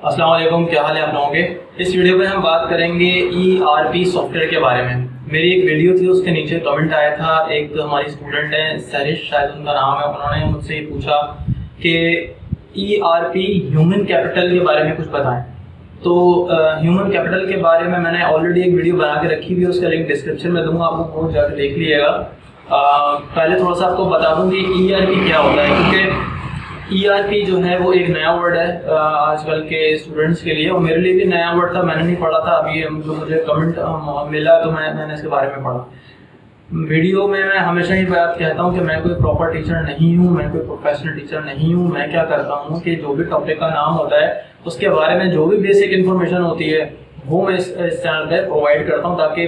अस्सलाम वालेकुम, क्या हाल है आप लोगों के। इस वीडियो में हम बात करेंगे ERP सॉफ्टवेयर के बारे में। मेरी एक वीडियो थी, उसके नीचे कमेंट आया था, एक हमारी स्टूडेंट है सरिश शायद उनका नाम है, उन्होंने मुझसे ये पूछा कि ERP ह्यूमन कैपिटल के बारे में कुछ बताएं। तो ह्यूमन कैपिटल के बारे में मैंने ऑलरेडी एक वीडियो बना के रखी हुई है, उसका लिंक डिस्क्रिप्शन में दूंगा, आप लोग जाकर देख लीजिएगा। पहले थोड़ा सा आपको बता दूं कि ERP क्या होता है, क्योंकि ERP जो है वो एक नया वर्ड है आजकल के स्टूडेंट्स के लिए, और मेरे लिए भी नया वर्ड था, मैंने नहीं पढ़ा था। अभी जो मुझे कमेंट मिला तो मैंने इसके बारे में पढ़ा। वीडियो में मैं हमेशा ही बात कहता हूँ कि मैं कोई प्रॉपर टीचर नहीं हूँ, मैं कोई प्रोफेशनल टीचर नहीं हूँ। मैं क्या करता हूँ कि जो भी टॉपिक का नाम होता है उसके बारे में जो भी बेसिक इन्फॉर्मेशन होती है वो मैं इस चैनल पर प्रोवाइड करता हूँ, ताकि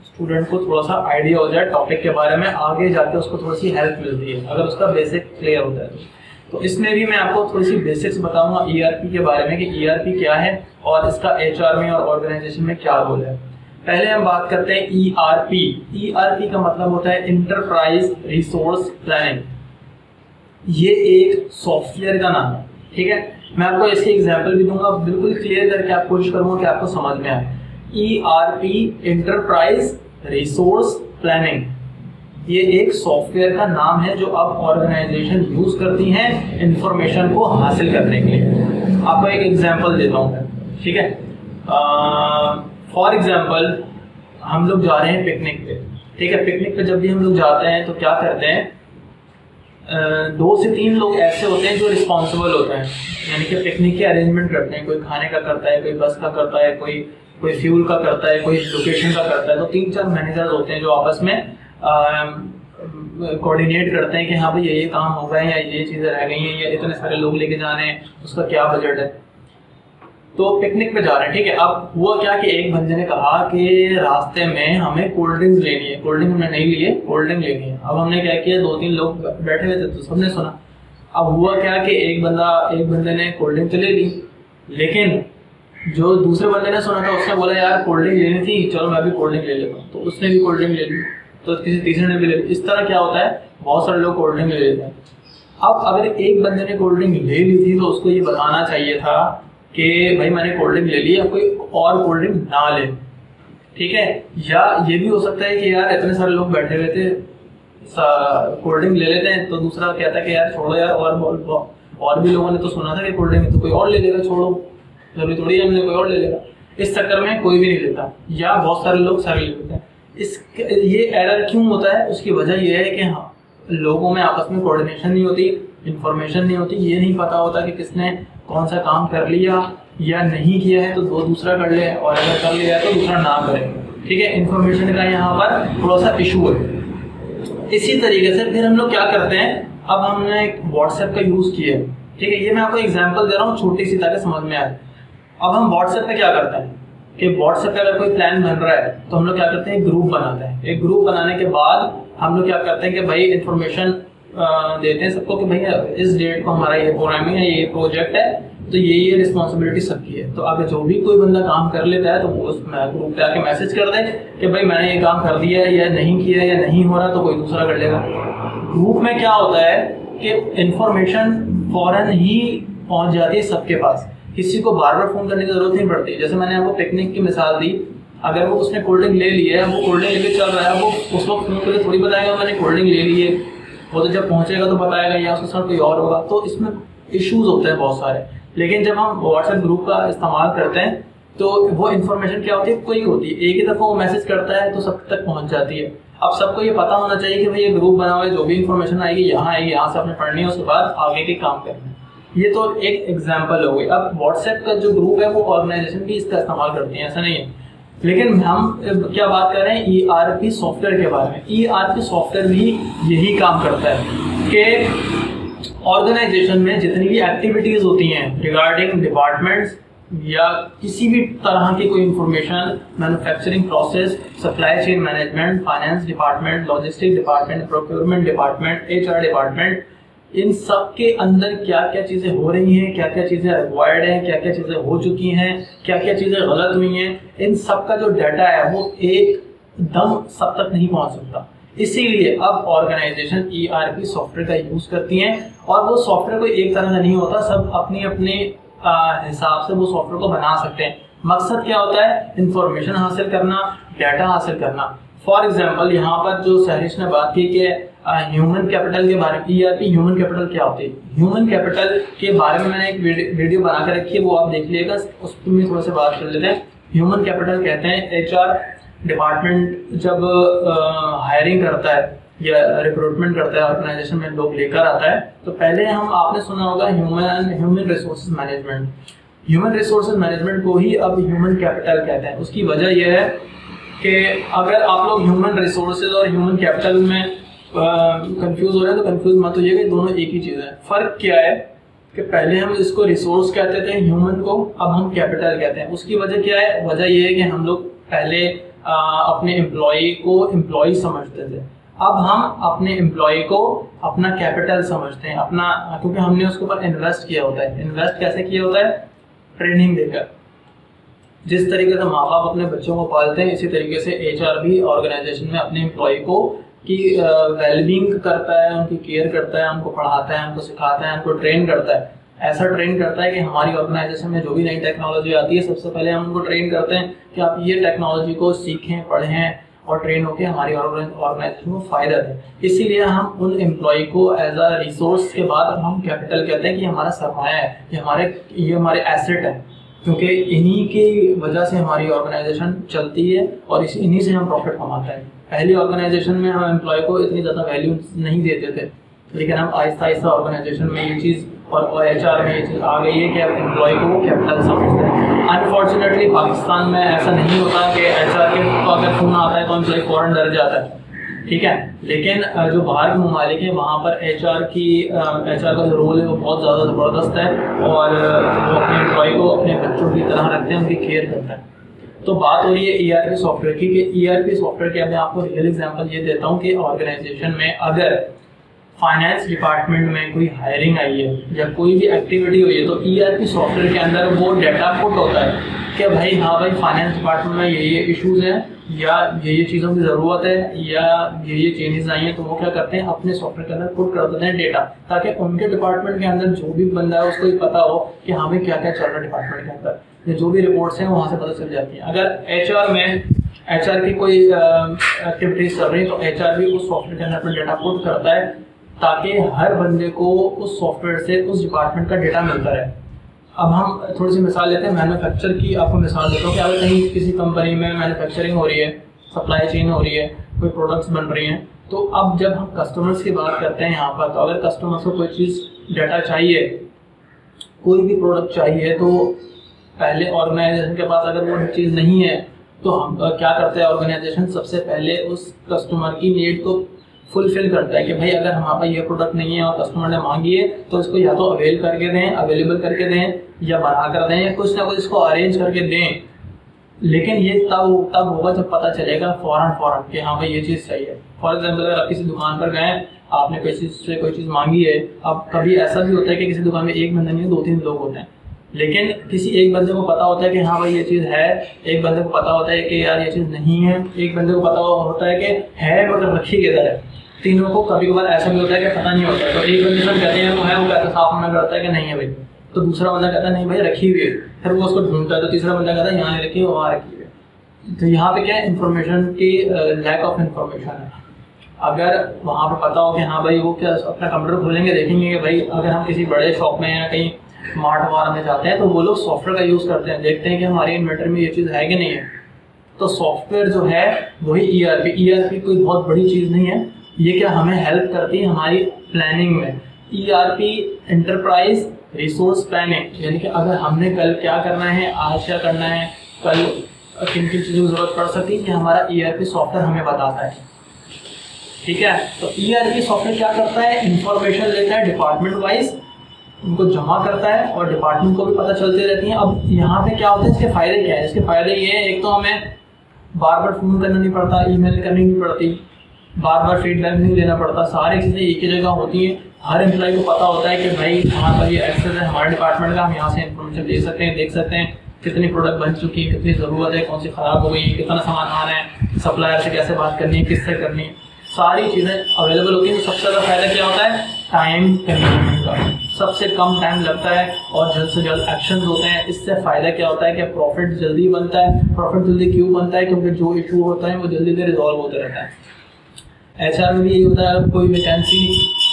स्टूडेंट को थोड़ा सा आइडिया हो जाए टॉपिक के बारे में, आगे जाके उसको थोड़ी सी हेल्प मिलती है अगर उसका बेसिक क्लियर होता है। तो इसमें भी मैं आपको थोड़ी सी बेसिक्स बताऊंगा ERP के बारे में कि ERP क्या है और इसका HR में और ऑर्गेनाइजेशन में क्या रोल है। पहले हम बात करते हैं ERP। ERP का मतलब होता है इंटरप्राइज रिसोर्स प्लानिंग। ये एक सॉफ्टवेयर का नाम है, ठीक है। मैं आपको इसके एग्जाम्पल भी दूंगा, बिल्कुल क्लियर करके आप कोशिश करूंगा कि आपको समझ में आए। ERP इंटरप्राइज रिसोर्स प्लानिंग, ये एक सॉफ्टवेयर का नाम है जो अब ऑर्गेनाइजेशन यूज करती हैं इंफॉर्मेशन को हासिल करने के लिए। आपको एक एग्जांपल देता हूँ, ठीक है। फॉर एग्जांपल हम लोग जा रहे हैं पिकनिक पे, ठीक है। पिकनिक पे जब भी हम लोग जाते हैं तो क्या करते हैं, 2 से 3 लोग ऐसे होते हैं जो रिस्पॉन्सिबल होते हैं, यानी कि पिकनिक के अरेंजमेंट करते हैं। कोई खाने का करता है, कोई बस का करता है, कोई फ्यूल का करता है, कोई लोकेशन का करता है। तो 3-4 मैनेजर्स होते हैं जो आपस में कोऑर्डिनेट करते हैं कि हाँ भाई ये काम हो गए हैं, या ये चीज़ें रह गई हैं, या इतने सारे लोग लेके जाने हैं, उसका क्या बजट है। तो पिकनिक पे जा रहे हैं, ठीक है। अब हुआ क्या कि एक बंदे ने कहा कि रास्ते में हमें कोल्ड ड्रिंक्स लेनी है। कोल्ड ड्रिंक हमने नहीं लिए, कोल्ड ड्रिंक लेनी है। अब हमने क्या किया, 2-3 लोग बैठे हुए थे तो सबने सुना। अब हुआ क्या कि एक बंदे ने कोल्ड ड्रिंक तो ले ली, लेकिन जो दूसरे बंदे ने सुना था उसने बोला यार कोल्ड ड्रिंक लेनी थी, चलो मैं भी कोल्ड ड्रिंक ले लेता हूँ। तो उसने भी कोल्ड ड्रिंक ले ली, तो किसी तीसरे ने भी ले ली। इस तरह क्या होता है, बहुत सारे लोग कोल्ड ड्रिंक ले लेते हैं। अब अगर एक बंदे ने कोल्ड ड्रिंक ले ली थी तो उसको ये बताना चाहिए था कि भाई मैंने कोल्ड ड्रिंक ले ली, अब कोई और कोल्ड ड्रिंक ना ले, ठीक है। या ये भी हो सकता है कि यार इतने सारे लोग बैठे हुए थे, कोल्ड ड्रिंक ले लेते हैं, तो दूसरा कहता है कि यार छोड़ो यार, और भी लोगों ने तो सुना था कि कोल्ड ड्रिंक तो कोई और ले लेगा, छोड़ो, जरूरी थोड़ी है हमने कोई और ले लेगा। इस चक्कर में कोई भी नहीं लेता, या बहुत सारे लोग सारे ले लेते हैं। ये एरर क्यों होता है, उसकी वजह यह है कि हाँ लोगों में आपस में कोऑर्डिनेशन नहीं होती, इंफॉर्मेशन नहीं होती, ये नहीं पता होता कि किसने कौन सा काम कर लिया या नहीं किया है तो दूसरा कर ले, और अगर कर लिया है तो दूसरा ना करे, ठीक है। इंफॉर्मेशन का यहाँ पर थोड़ा सा इशू है। इसी तरीके से फिर हम लोग क्या करते हैं, अब हमने व्हाट्सएप का यूज किया है, ठीक है। ये मैं आपको एग्जाम्पल दे रहा हूँ छोटी सी, ताकि समझ में आए। अब हम व्हाट्सएप पे क्या करते हैं कि व्हाट्सएप पे अगर कोई प्लान बन रहा है तो हम लोग क्या करते हैं, ग्रुप बनाते हैं। एक ग्रुप बनाने के बाद हम लोग क्या करते हैं कि भाई इंफॉर्मेशन देते हैं सबको कि भैया इस डेट को हमारा ये प्रोग्रामिंग है, ये प्रोजेक्ट है, तो ये रिस्पॉन्सिबिलिटी सबकी है। तो अगर जो भी कोई बंदा काम कर लेता है तो वो उस ग्रुप पे आके मैसेज कर दे कि भाई मैंने ये काम कर दिया है, या नहीं किया या नहीं हो रहा, तो कोई दूसरा कर लेगा। ग्रुप में क्या होता है कि इंफॉर्मेशन फौरन ही पहुंच जाती है सबके पास, किसी को बार बार फोन करने की जरूरत नहीं पड़ती। जैसे मैंने आपको पिकनिक की मिसाल दी, अगर वो उसने कोल्ड ड्रिंक ले ली है, वो कोल्ड ड्रिंक लेके चल रहा है, वो उस वक्त फोन करके थोड़ी बताएगा मैंने कोल्ड ड्रिंक ले ली है, वो तो जब पहुंचेगा तो बताएगा, या उसके साथ कोई और होगा। तो इसमें इश्यूज होते हैं बहुत सारे। लेकिन जब हम व्हाट्सएप ग्रुप का इस्तेमाल करते हैं तो वो इन्फॉर्मेशन क्या होती है, क्विक होती है, एक ही दफा वो मैसेज करता है तो सब तक पहुंच जाती है। अब सबको ये पता होना चाहिए कि भाई ये ग्रुप बना हुआ है, जो भी इन्फॉर्मेशन आएगी यहाँ आएगी, यहाँ से आपने पढ़नी है, उसके बाद आगे के काम करना है। ये तो एक एग्जाम्पल हो गई। अब व्हाट्सएप का जो ग्रुप है वो ऑर्गेनाइजेशन भी इसका इस्तेमाल करती है, ऐसा नहीं है। लेकिन हम क्या बात कर रहे हैं, ERP सॉफ्टवेयर के बारे में। ERP सॉफ्टवेयर भी यही काम करता है कि ऑर्गेनाइजेशन में जितनी भी एक्टिविटीज होती हैं रिगार्डिंग डिपार्टमेंट्स या किसी भी तरह की कोई information, manufacturing process, supply chain management, finance department, logistic department, procurement department, HR department, इन सब के अंदर क्या क्या चीज़ें हो रही हैं, क्या क्या चीज़ें रिक्वायर्ड हैं, क्या क्या चीज़ें हो चुकी हैं, क्या क्या चीज़ें गलत हुई हैं, इन सब का जो डाटा है वो एकदम सब तक नहीं पहुंच सकता। इसीलिए अब ऑर्गेनाइजेशन ERP सॉफ्टवेयर का यूज़ करती हैं, और वो सॉफ्टवेयर कोई एक तरह का नहीं होता, सब अपनी अपनी हिसाब से वो सॉफ्टवेयर को बना सकते हैं। मकसद क्या होता है? इंफॉर्मेशन हासिल करना, डाटा हासिल करना। फॉर एग्जांपल यहाँ पर जो सहरिश ने बात की कि ह्यूमन कैपिटल के बारे में, ईआरपी ह्यूमन कैपिटल क्या होती है, ह्यूमन कैपिटल के बारे में मैंने एक वीडियो बना कर रखी है, वो आप देख लीजिएगा, उस पर भी थोड़ा सा बात कर लेते हैं। ह्यूमन कैपिटल कहते हैं एचआर डिपार्टमेंट जब हायरिंग करता है या रिक्रूटमेंट करता है, ऑर्गेनाइजेशन में लोग लेकर आता है, तो पहले आपने सुना होगा human resources management. Human resources management को ही अब ह्यूमन कैपिटल कहते हैं। उसकी वजह यह है कि अगर आप लोग ह्यूमन रिसोर्सेज और ह्यूमन कैपिटल में कंफ्यूज हो रहे हैं तो कंफ्यूज मत होइएगा, दोनों एक ही चीज़ है। फ़र्क क्या है कि पहले हम इसको रिसोर्स कहते थे ह्यूमन को, अब हम कैपिटल कहते हैं। उसकी वजह क्या है? वजह यह है कि हम लोग पहले अपने एम्प्लॉय को एम्प्लॉय समझते थे, अब हम अपने एम्प्लॉय को अपना कैपिटल समझते हैं, अपना, क्योंकि हमने उसके ऊपर इन्वेस्ट किया होता है। इन्वेस्ट कैसे किया होता है? ट्रेनिंग देकर। जिस तरीके से माँ बाप अपने बच्चों को पालते हैं, इसी तरीके से एचआर भी ऑर्गेनाइजेशन में अपने एम्प्लॉय को की वेलबींग करता है, उनकी केयर करता है, उनको पढ़ाता है, उनको सिखाता है, उनको ट्रेन करता है। ऐसा ट्रेन करता है कि हमारी ऑर्गेनाइजेशन में जो भी नई टेक्नोलॉजी आती है, सबसे पहले हम उनको ट्रेन करते हैं कि आप ये टेक्नोलॉजी को सीखें, पढ़ें और ट्रेन होकर हमारी ऑर्गेनाइजेशन को फ़ायदा दें। इसीलिए हम उन एम्प्लॉय को एज अ रिसोर्स के बाद हम कैपिटल कहते हैं कि हमारा सरमाया है, ये हमारे एसेट है, क्योंकि इन्हीं की वजह से हमारी ऑर्गेनाइजेशन चलती है और इन्हीं से हम प्रॉफिट कमाते हैं। पहली ऑर्गेनाइजेशन में हम एम्प्लॉय को इतनी ज़्यादा वैल्यू नहीं देते थे, लेकिन हम आहिस्ता आहिस्ता ऑर्गेनाइजेशन में ये चीज़ और एचआर में ये चीज़ आ गई है कि अब एम्प्लॉय को कैपिटल समझते हैं। अनफॉर्चुनेटली पाकिस्तान में ऐसा नहीं होता कि एचआर के तो अगर फोन आता है तो एम्प्लॉय फ़ौरन डर जाता है, ठीक है। लेकिन जो बाहर के ममालिक हैं वहाँ पर एचआर का जो रोल है वो बहुत ज़्यादा ज़बरदस्त है और वो अपने एम्प्लॉय को अपने बच्चों की तरह रखते हैं, उनकी केयर करते हैं। तो बात हो रही है ईआरपी सॉफ्टवेयर की कि ईआरपी सॉफ्टवेयर के मैं आपको रियल एग्जांपल ये देता हूँ कि ऑर्गेनाइजेशन में अगर फाइनेंस डिपार्टमेंट में कोई हायरिंग आई है या कोई भी एक्टिविटी हुई है तो ईआरपी सॉफ्टवेयर के अंदर वो डाटा पुट होता है कि भाई हाँ भाई फाइनेंस डिपार्टमेंट में ये इश्यूज हैं या ये चीज़ों की ज़रूरत है या ये चेंजेस आई हैं, तो वो क्या करते हैं अपने सॉफ्टवेयर के अंदर पुट कर देते हैं डेटा, ताकि उनके डिपार्टमेंट के अंदर जो भी बंदा है उसको ही पता हो कि हाँ भाई क्या क्या चल रहा है डिपार्टमेंट के अंदर, ये जो भी रिपोर्ट्स हैं वहाँ से पता चल जाती हैं। अगर एचआर की कोई एक्टिविटीज चल रही है तो एचआर भी उस सॉफ्टवेयर के अंदर अपना डेटा पुट करता है ताकि हर बंदे को उस सॉफ्टवेयर से उस डिपार्टमेंट का डेटा मिलता रहे। अब हम थोड़ी सी मिसाल लेते हैं मैन्युफैक्चर की, आपको मिसाल देता हूँ कि अगर कहीं किसी कंपनी में मैन्युफैक्चरिंग हो रही है, सप्लाई चेन हो रही है, कोई प्रोडक्ट्स बन रही हैं, तो अब जब हम कस्टमर्स की बात करते हैं यहाँ पर, तो अगर कस्टमर्स को कोई चीज़ डाटा चाहिए, कोई भी प्रोडक्ट चाहिए, तो पहले ऑर्गेनाइजेशन के पास अगर वो चीज़ नहीं है तो हम क्या करते हैं, ऑर्गेनाइजेशन सबसे पहले उस कस्टमर की नीड को फुलफिल करता है कि भाई अगर हमारे पास ये प्रोडक्ट नहीं है और कस्टमर ने मांगी है तो इसको या तो अवेलेबल करके दें या बना कर दें या कुछ ना कुछ इसको अरेंज करके दें। लेकिन ये तब होगा जब पता चलेगा फ़ौरन कि हाँ भाई ये चीज़ सही है। फॉर एग्जाम्पल अगर आप किसी दुकान पर गए, आपने किसी से कोई चीज़ मांगी है, अब कभी ऐसा भी होता है कि किसी दुकान में एक बंदा नहीं 2-3 लोग होते हैं, लेकिन किसी एक बंदे को पता होता है कि हाँ भाई ये चीज़ है, एक बंदे को पता होता है कि यार ये चीज़ नहीं है, एक बंदे को पता होता है कि है मगर रखी किधर है। तीनों को कभी कभार ऐसा भी होता है कि पता नहीं होता है, तो एक बंदे से कहते हैं वो है, वो कहता साफ मना करता है कि नहीं है भाई, तो दूसरा बंदा कहता है नहीं भाई रखी हुई है, फिर वो उसको ढूंढता है, तो तीसरा बंदा कहता है यहाँ नहीं रखी है, वहाँ रखी हुई है। तो यहाँ पे क्या है, इन्फॉर्मेशन की लैक ऑफ इन्फॉर्मेशन है। अगर वहाँ पे पता हो कि हाँ भाई वो क्या अपना कंप्यूटर खोलेंगे, देखेंगे कि भाई अगर हम किसी बड़े शॉप में या कहीं मार्ट वगैरह में जाते हैं तो वो लोग सॉफ्टवेयर का यूज़ करते हैं, देखते हैं कि हमारे इन्वर्टर में ये चीज़ है कि नहीं है। तो सॉफ्टवेयर जो है वही ईआरपी कोई बहुत बड़ी चीज़ नहीं है, ये क्या हमें हेल्प करती है हमारी प्लानिंग में। ईआरपी एंटरप्राइज रिसोर्स प्लानिंग, यानी कि अगर हमने कल क्या करना है, आज क्या करना है, कल किन किन चीज़ों की जरूरत पड़ सकती है, कि हमारा ईआरपी सॉफ्टवेयर हमें बताता है। ठीक है, तो ईआरपी सॉफ्टवेयर क्या करता है, इंफॉर्मेशन लेता है डिपार्टमेंट वाइज, उनको जमा करता है और डिपार्टमेंट को भी पता चलती रहती हैं। अब यहाँ पे क्या होता है, इसके फ़ायदे क्या है, इसके फ़ायदे ये हैं, एक तो हमें बार बार फ़ोन करना नहीं पड़ता, ईमेल करनी नहीं पड़ती, बार बार फीडबैक नहीं लेना पड़ता, सारी चीज़ें एक ही जगह होती हैं। हर एम्प्लॉय को पता होता है कि भाई हमारे पास ये एक्सेस है हमारे डिपार्टमेंट का, हम यहाँ से इन्फॉर्मेशन ले सकते हैं, देख सकते हैं कितनी प्रोडक्ट बन चुकी है, कितनी ज़रूरत है, कौन सी ख़राब हो गई है, कितना सामान आ रहा है, सप्लायर से कैसे बात करनी है, किससे करनी है, सारी चीज़ें अवेलेबल होती हैं। तो सबसे ज़्यादा फायदा क्या होता है, टाइम कन्वीनियंस का। सबसे कम टाइम लगता है और जल्द से जल्द एक्शन होते हैं। इससे फ़ायदा क्या होता है कि प्रॉफिट जल्दी बनता है। प्रॉफिट जल्दी क्यों बनता है? क्योंकि जो इशू होता है वो जल्दी से रिजॉल्व होते रहता है। HR में भी यही होता है, कोई वैकेंसी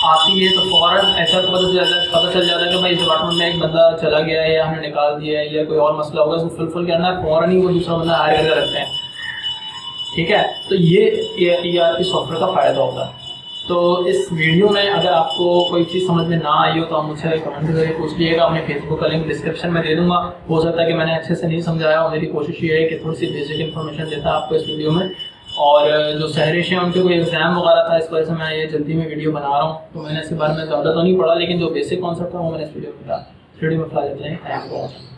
आती है तो फ़ौरन HR को पता चल जाता है कि भाई इस डिपार्टमेंट में एक बंदा चला गया है या हमने निकाल दिया है या कोई और मसला होगा, उसको फुलफिल करना है, फ़ौरन ही वो दूसरा बंदा हायर करके रखते हैं। ठीक है, तो ये ERP सॉफ्टवेयर का फ़ायदा होता है। तो इस वीडियो में अगर आपको कोई चीज़ समझ में ना आई हो तो आप मुझसे कमेंट करके पूछ लीजिएगा। अपने फेसबुक का लिंक डिस्क्रिप्शन में दे दूंगा। हो सकता है कि मैंने अच्छे से नहीं समझाया हो। मेरी कोशिश ये है कि थोड़ी सी बेसिक इन्फॉर्मेशन देता आपको इस वीडियो में। और जो सहरिश हैं उनके कोई एग्ज़ाम वगैरह था, इस वजह से मैं ये जल्दी में वीडियो बना रहा हूँ, तो मैंने इसके बारे में ज़्यादा तो नहीं पढ़ा, लेकिन जो बेसिक कॉन्सेप्ट था वो मैंने इस वीडियो में बताया। इस वीडियो में बता देते हैं। Thank you for watching.